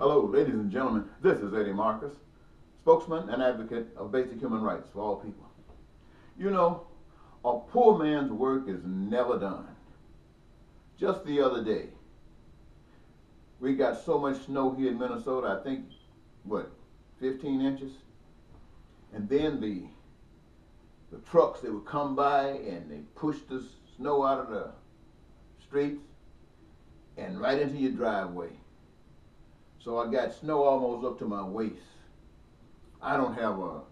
Hello, ladies and gentlemen. This is Eddie Marcus, spokesman and advocate of basic human rights for all people. You know, a poor man's work is never done. Just the other day, we got so much snow here in Minnesota, I think, 15 inches? And then the trucks, they would come by and they push the snow out of the streets and right into your driveway. So I got snow almost up to my waist. I don't have a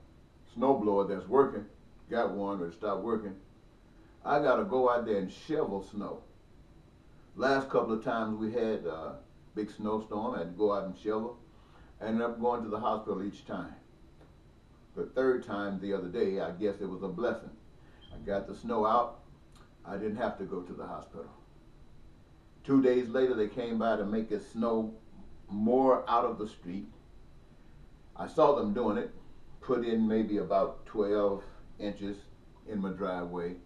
snowblower that's working. Got one, but it stopped working. I got to go out there and shovel snow. Last couple of times we had a big snowstorm. I had to go out and shovel. I ended up going to the hospital each time. The third time the other day, I guess it was a blessing. I got the snow out. I didn't have to go to the hospital. 2 days later, they came by to make it snow more out of the street. I saw them doing it, put in maybe about 12 inches in my driveway.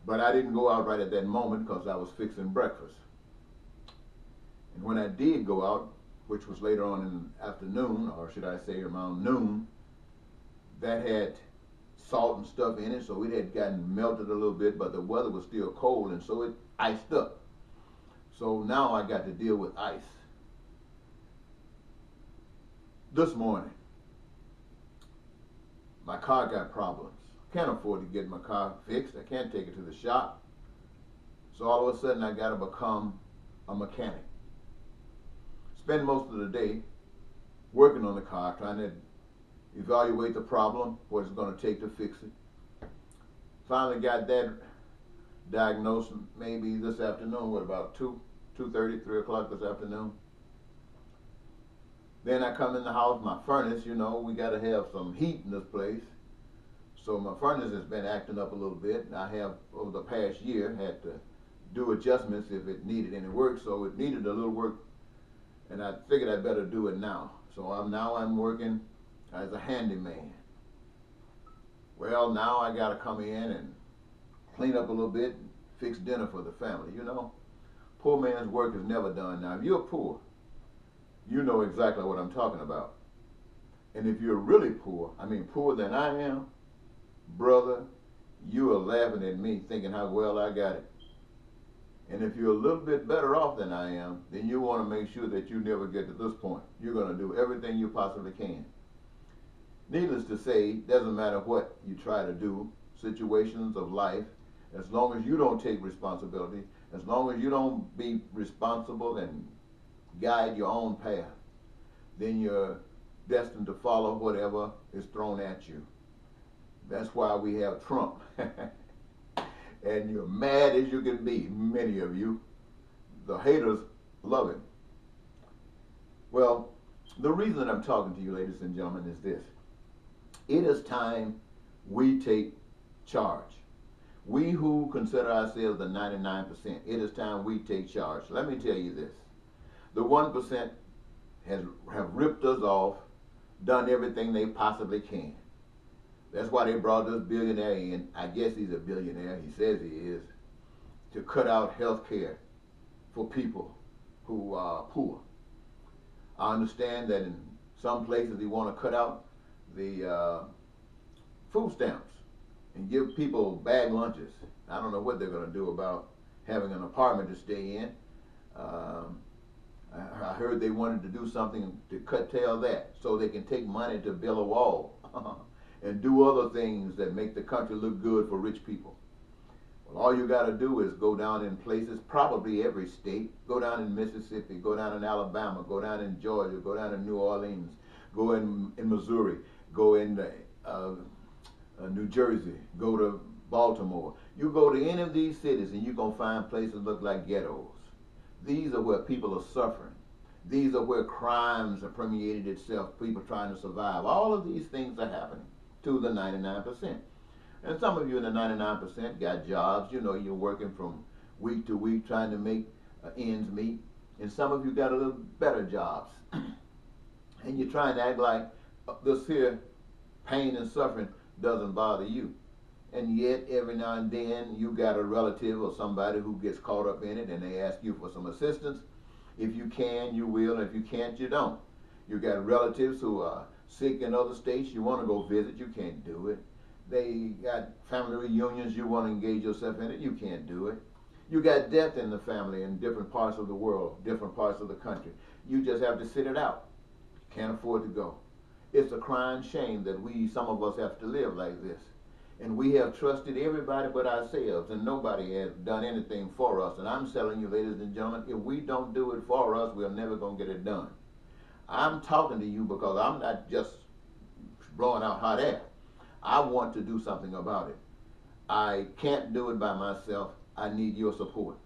But I didn't go out right at that moment because I was fixing breakfast. And when I did go out, which was later on in the afternoon, or should I say around noon, that had salt and stuff in it, so it had gotten melted a little bit, but the weather was still cold, and so it iced up. So now I got to deal with ice. This morning, my car got problems. Can't afford to get my car fixed. I can't take it to the shop. So all of a sudden I got to become a mechanic. Spend most of the day working on the car, trying to evaluate the problem, what it's going to take to fix it. Finally got that diagnosed maybe this afternoon, about 2:30, 3 o'clock this afternoon. Then I come in the house, my furnace, you know, we got to have some heat in this place. So my furnace has been acting up a little bit. I have, over the past year, had to do adjustments if it needed any work. So it needed a little work, and I figured I'd better do it now. So I'm working as a handyman. Well, now I got to come in and clean up a little bit, fix dinner for the family. You know, poor man's work is never done. Now, if you're poor, you know exactly what I'm talking about. And if you're really poor, I mean poorer than I am, brother, you are laughing at me thinking how well I got it. And if you're a little bit better off than I am, then you want to make sure that you never get to this point. You're going to do everything you possibly can. Needless to say, doesn't matter what you try to do, situations of life, as long as you don't take responsibility, as long as you don't be responsible and guide your own path, then you're destined to follow whatever is thrown at you. That's why we have Trump. And you're mad as you can be, many of you. The haters love him. Well, the reason that I'm talking to you, ladies and gentlemen, is this. It is time we take charge. We who consider ourselves the 99%, it is time we take charge. Let me tell you this. The 1% have ripped us off, done everything they possibly can. That's why they brought this billionaire in. I guess he's a billionaire. He says he is. To cut out health care for people who are poor. I understand that in some places they want to cut out the food stamps and give people bag lunches. I don't know what they're going to do about having an apartment to stay in. I heard they wanted to do something to curtail that so they can take money to build a wall and do other things that make the country look good for rich people. Well, all you got to do is go down in places, probably every state, go down in Mississippi, go down in Alabama, go down in Georgia, go down in New Orleans, go in Missouri, go in New Jersey, go to Baltimore. You go to any of these cities and you're going to find places that look like ghettos. These are where people are suffering. These are where crimes have permeated itself, people trying to survive. All of these things are happening to the 99%. And some of you in the 99% got jobs. You know, you're working from week to week trying to make ends meet. And some of you got a little better jobs. And you're trying to act like this here pain and suffering doesn't bother you. And yet, every now and then, you got a relative or somebody who gets caught up in it and they ask you for some assistance. If you can, you will. If you can't, you don't. You got relatives who are sick in other states. You want to go visit. You can't do it. They got family reunions. You want to engage yourself in it. You can't do it. You got death in the family in different parts of the world, different parts of the country. You just have to sit it out. Can't afford to go. It's a crying shame that some of us have to live like this. And we have trusted everybody but ourselves, and nobody has done anything for us. And I'm telling you, ladies and gentlemen, if we don't do it for us, we're never going to get it done. I'm talking to you because I'm not just blowing out hot air. I want to do something about it. I can't do it by myself. I need your support.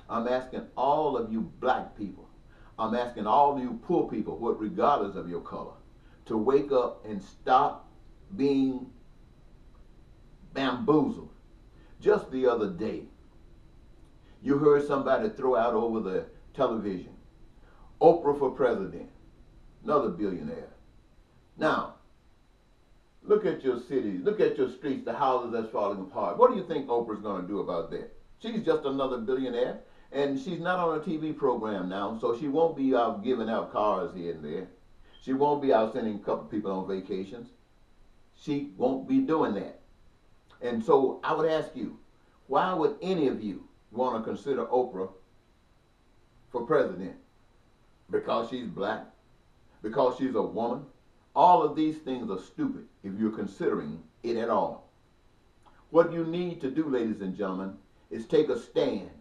I'm asking all of you black people, I'm asking all of you poor people, regardless of your color, to wake up and stop being bamboozled. Just the other day, you heard somebody throw out over the television, Oprah for president, another billionaire. Now, look at your cities, look at your streets, the houses that's falling apart. What do you think Oprah's going to do about that? She's just another billionaire, and she's not on a TV program now, so she won't be out giving out cars here and there. She won't be out sending a couple people on vacations. She won't be doing that. And so I would ask you, why would any of you want to consider Oprah for president? Because she's black? Because she's a woman? All of these things are stupid if you're considering it at all. What you need to do, ladies and gentlemen, is take a stand.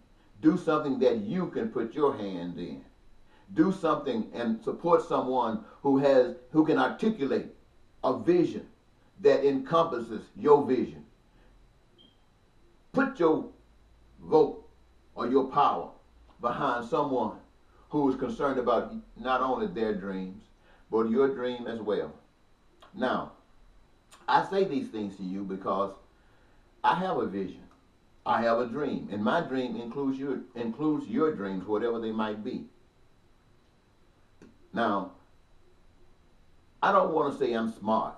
Do something that you can put your hand in. Do something and support someone who can articulate a vision that encompasses your vision. Put your vote or your power behind someone who is concerned about not only their dreams, but your dream as well. Now, I say these things to you because I have a vision. I have a dream, and my dream includes your dreams, whatever they might be. Now, I don't want to say I'm smart.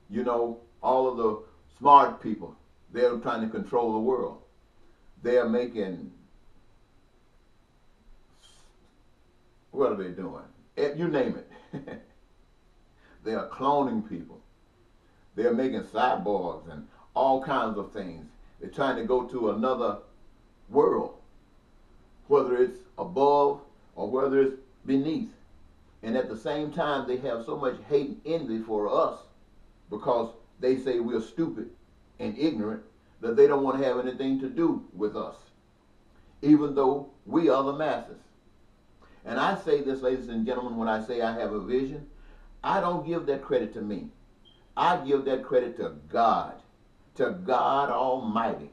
You know, all of the smart people, they're trying to control the world. They're making, what are they doing? You name it. They are cloning people. They're making cyborgs and all kinds of things. They're trying to go to another world, whether it's above or whether it's beneath. And at the same time, they have so much hate and envy for us because they say we're stupid and ignorant that they don't want to have anything to do with us, even though we are the masses. And I say this, ladies and gentlemen, when I say I have a vision, I don't give that credit to me. I give that credit to God Almighty.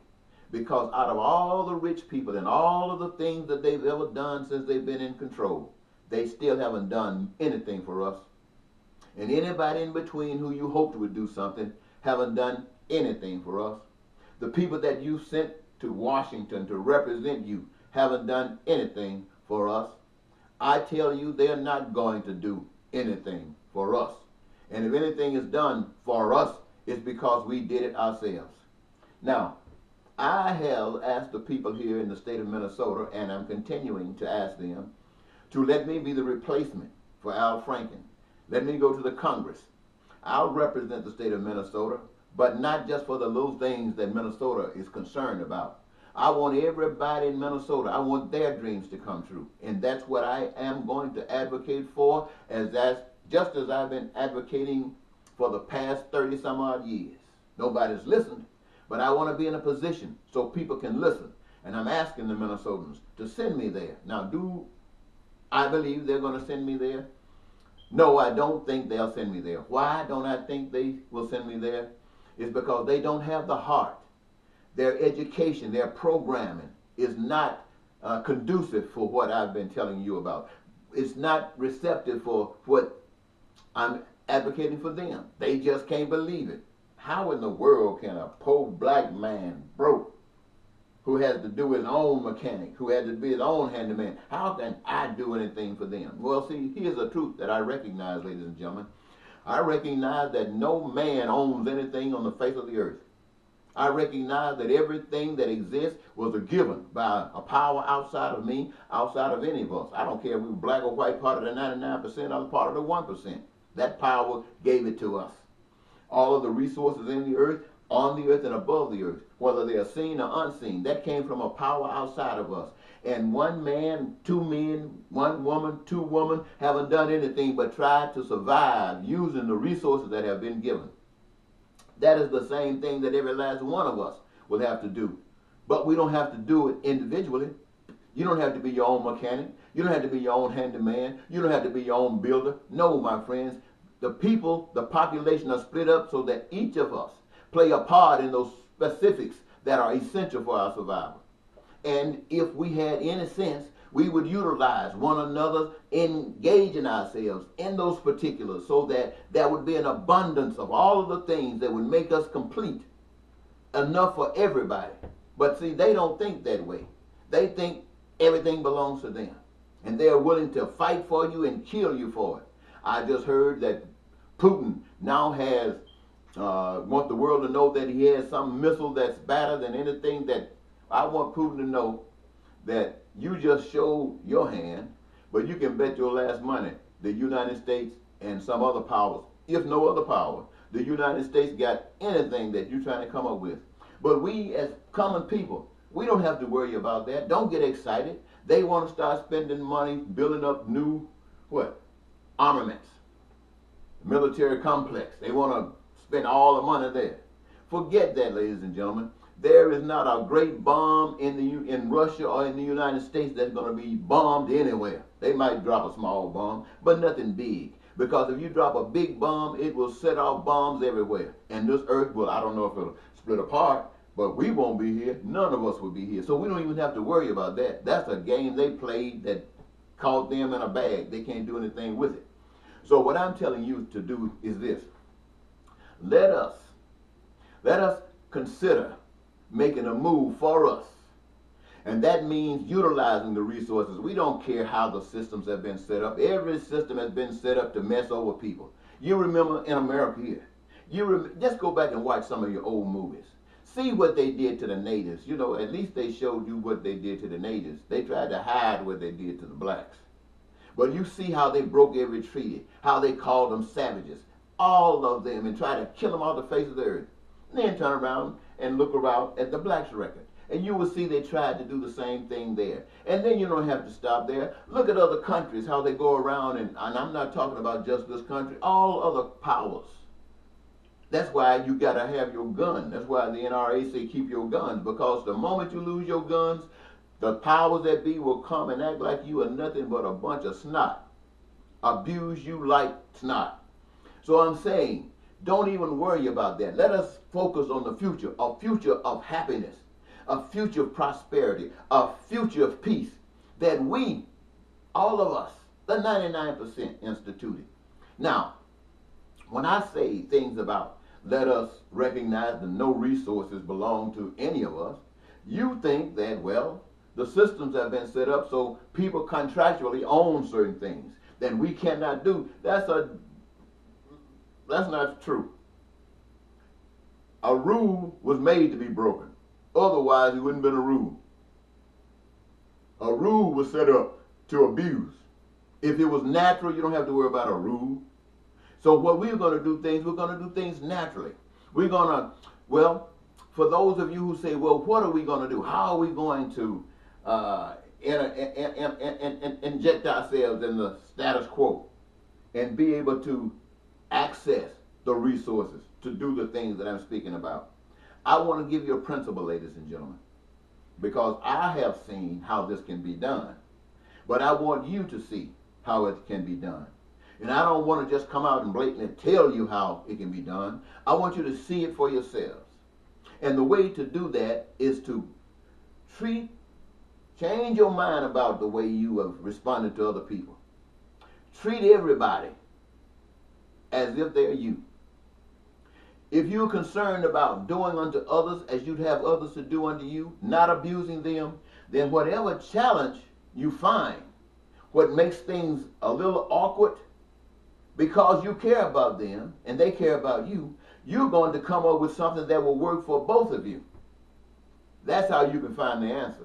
Because out of all the rich people and all of the things that they've ever done since they've been in control, they still haven't done anything for us. And anybody in between who you hoped would do something haven't done anything for us. The people that you sent to Washington to represent you haven't done anything for us. I tell you, they're not going to do anything for us. And if anything is done for us, it's because we did it ourselves. Now, I have asked the people here in the state of Minnesota, and I'm continuing to ask them, to let me be the replacement for Al Franken. Let me go to the Congress. I'll represent the state of Minnesota, but not just for the little things that Minnesota is concerned about. I want everybody in Minnesota, I want their dreams to come true. And that's what I am going to advocate for, just as I've been advocating for the past 30 some odd years. Nobody's listened, but I want to be in a position so people can listen. And I'm asking the Minnesotans to send me there. Now, do I believe they're going to send me there? No, I don't think they'll send me there. Why don't I think they will send me there? It's because they don't have the heart. Their education, their programming is not conducive for what I've been telling you about. It's not receptive for what I'm advocating for them. They just can't believe it. How in the world can a poor black man, broke, who has to do his own mechanic, who has to be his own handyman, how can I do anything for them? Well, see, here's the truth that I recognize, ladies and gentlemen. I recognize that no man owns anything on the face of the earth. I recognize that everything that exists was a given by a power outside of me, outside of any of us. I don't care if we were black or white, part of the 99% or part of the 1%. That power gave it to us. All of the resources in the earth, on the earth and above the earth, whether they are seen or unseen, that came from a power outside of us. And one man, two men, one woman, two women haven't done anything but tried to survive using the resources that have been given. That is the same thing that every last one of us will have to do. But we don't have to do it individually. You don't have to be your own mechanic. You don't have to be your own handyman. You don't have to be your own builder. No, my friends. The people, the population are split up so that each of us play a part in those specifics that are essential for our survival. And if we had any sense, we would utilize one another, engaging ourselves in those particulars so that there would be an abundance of all of the things that would make us complete, enough for everybody. But see, they don't think that way. They think everything belongs to them. And they're willing to fight for you and kill you for it. I just heard that Putin now has, want the world to know that he has some missile that's better than anything that, I want Putin to know that you just show your hand, but you can bet your last money the United States and some other powers, if no other power, the United States got anything that you're trying to come up with. But we as common people, we don't have to worry about that. Don't get excited. They want to start spending money, building up new, what? Armaments. Military complex. They want to spend all the money there. Forget that, ladies and gentlemen. There is not a great bomb in Russia or in the United States that's going to be bombed anywhere. They might drop a small bomb, but nothing big. Because if you drop a big bomb, it will set off bombs everywhere. And this earth will, I don't know if it'll split apart, but we won't be here. None of us will be here. So we don't even have to worry about that. That's a game they played that caught them in a bag. They can't do anything with it. So what I'm telling you to do is this. Let us consider making a move for us. And that means utilizing the resources. We don't care how the systems have been set up. Every system has been set up to mess over people. You remember in America here, just go back and watch some of your old movies. See what they did to the natives. You know, at least they showed you what they did to the natives. They tried to hide what they did to the blacks. But you see how they broke every treaty, how they called them savages, all of them, and tried to kill them off the face of the earth. And then turn around and look around at the blacks' record. And you will see they tried to do the same thing there. And then you don't have to stop there. Look at other countries, how they go around, and I'm not talking about just this country, all other powers. That's why you got to have your gun. That's why the NRA say keep your guns, because the moment you lose your guns, the powers that be will come and act like you are nothing but a bunch of snot. Abuse you like snot. So I'm saying, don't even worry about that. Let us focus on the future, a future of happiness, a future of prosperity, a future of peace that we, all of us, the 99% instituted. Now, when I say things about let us recognize that no resources belong to any of us, you think that, well, the systems have been set up so people contractually own certain things that we cannot do. That's not true. A rule was made to be broken. Otherwise, it wouldn't have been a rule. A rule was set up to abuse. If it was natural, you don't have to worry about a rule. So what we're going to do things, we're going to do things naturally. We're going to, well, for those of you who say, well, what are we going to do? How are we going to inject ourselves in the status quo and be able to access the resources to do the things that I'm speaking about? I want to give you a principle, ladies and gentlemen, because I have seen how this can be done. But I want you to see how it can be done. And I don't want to just come out and blatantly tell you how it can be done. I want you to see it for yourselves. And the way to do that is to change your mind about the way you have responded to other people. Treat everybody as if they're you. If you're concerned about doing unto others as you'd have others to do unto you, not abusing them, then whatever challenge you find, what makes things a little awkward, because you care about them and they care about you, you're going to come up with something that will work for both of you. That's how you can find the answer.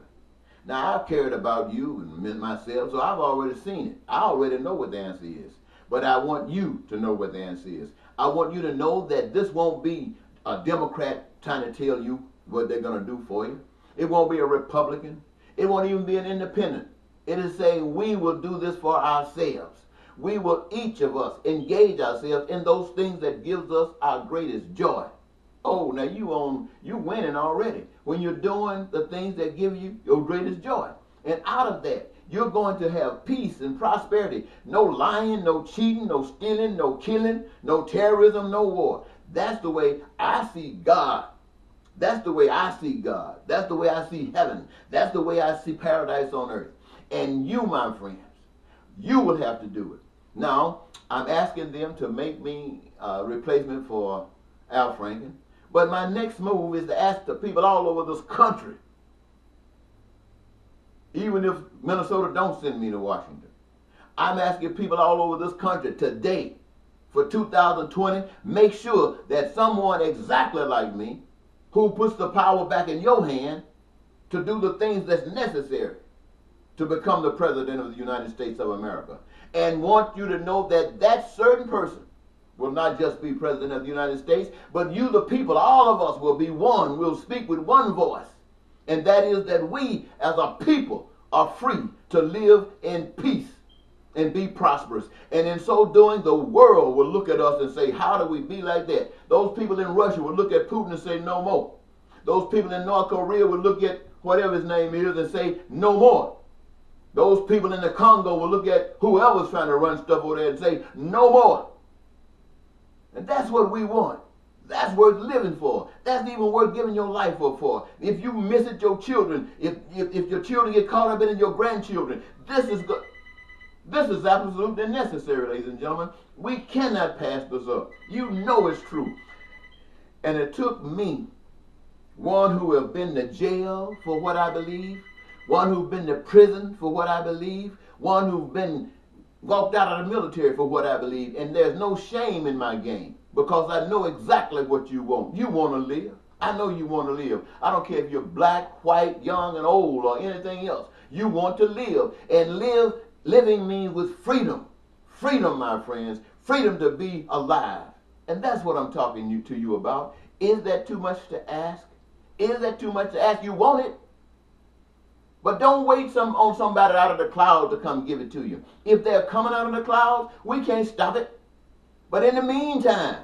Now, I've cared about you and myself, so I've already seen it. I already know what the answer is. But I want you to know what the answer is. I want you to know that this won't be a Democrat trying to tell you what they're going to do for you. It won't be a Republican. It won't even be an independent. It is saying we will do this for ourselves. We will, each of us, engage ourselves in those things that gives us our greatest joy. Oh, now you winning already when you're doing the things that give you your greatest joy. And out of that, you're going to have peace and prosperity. No lying, no cheating, no stealing, no killing, no terrorism, no war. That's the way I see God. That's the way I see God. That's the way I see heaven. That's the way I see paradise on earth. And you, my friends, you will have to do it. Now, I'm asking them to make me a replacement for Al Franken. But my next move is to ask the people all over this country, even if Minnesota don't send me to Washington, I'm asking people all over this country today, for 2020, make sure that someone exactly like me, who puts the power back in your hand to do the things that's necessary to become the President of the United States of America. And want you to know that that certain person will not just be President of the United States, but you, the people, all of us will be one. We'll speak with one voice. And that is that we, as a people, are free to live in peace and be prosperous. And in so doing, the world will look at us and say, how do we be like that? Those people in Russia will look at Putin and say, no more. Those people in North Korea will look at whatever his name is and say, no more. Those people in the Congo will look at whoever's trying to run stuff over there and say, no more. And that's what we want. That's worth living for. That's even worth giving your life for. If you miss it, your children, if your children get caught up in it, your grandchildren, this is good. This is absolutely necessary, ladies and gentlemen. We cannot pass this up. You know it's true. And it took me, one who have been to jail for what I believe, one who's been to prison for what I believe, one who's been walked out of the military for what I believe, and there's no shame in my game because I know exactly what you want. You want to live. I know you want to live. I don't care if you're black, white, young, and old, or anything else. You want to live, and living means with freedom. Freedom, my friends. Freedom to be alive. And that's what I'm talking to you about. Is that too much to ask? Is that too much to ask? You want it? But don't wait on somebody out of the clouds to come give it to you. If they're coming out of the clouds, we can't stop it. But in the meantime,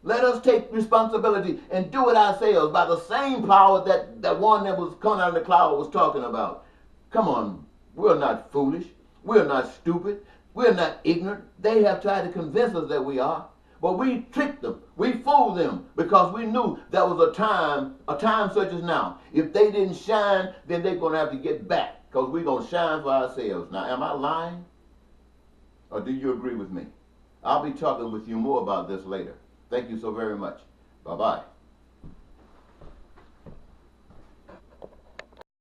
let us take responsibility and do it ourselves by the same power that one that was coming out of the cloud was talking about. Come on, we're not foolish. We're not stupid. We're not ignorant. They have tried to convince us that we are. But we tricked them. We fooled them because we knew that was a time such as now. If they didn't shine, then they're going to have to get back because we're going to shine for ourselves. Now, am I lying? Or do you agree with me? I'll be talking with you more about this later. Thank you so very much. Bye-bye.